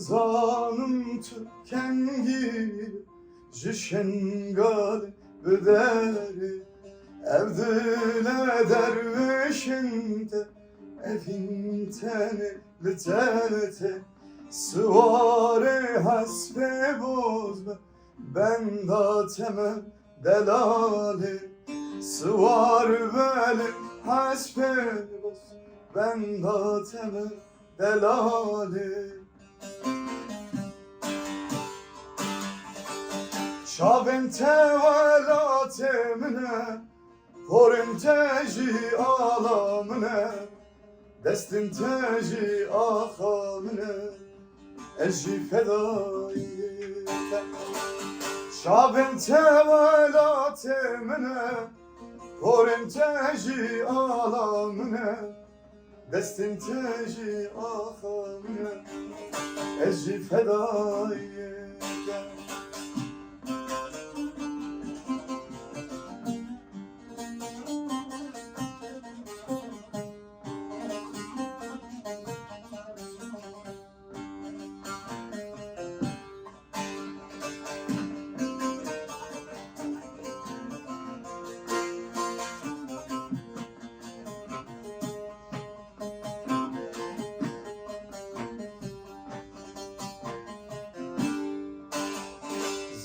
zanım tükengi Jişengal bederi Evdile dervişinde Evinteni litete Sıvarı hasbe bozma Ben da temel delali Sıvar veli hasbe boz Ben da temel delali Şaben tevelatemine Porin teji alamine Destin teji ahamine Eji fedayite Şaben tevelatemine Porin teji alamine Destin teji ahamine Eji fedayite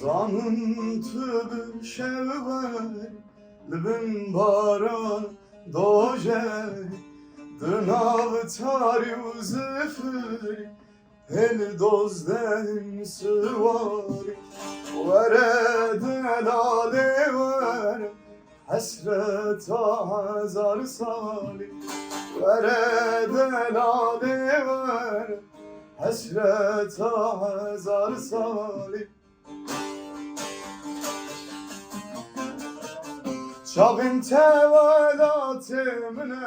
Zanın tübü şevvel Libin baran doje Dınav tari uzifri El dozden sıvari Vere delali vere Hasreta hazar sali Vere delali vere Hasreta hazar sali Şabin tevelatemine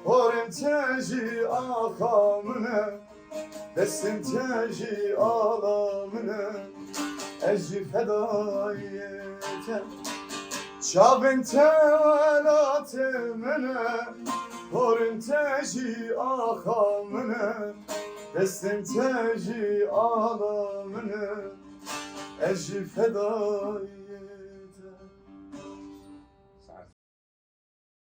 Porin teji akamine Destin teji alamine Eji fedayete Şabin tevelatemine Porin teji akamine Destin teji alamine Eji fedayete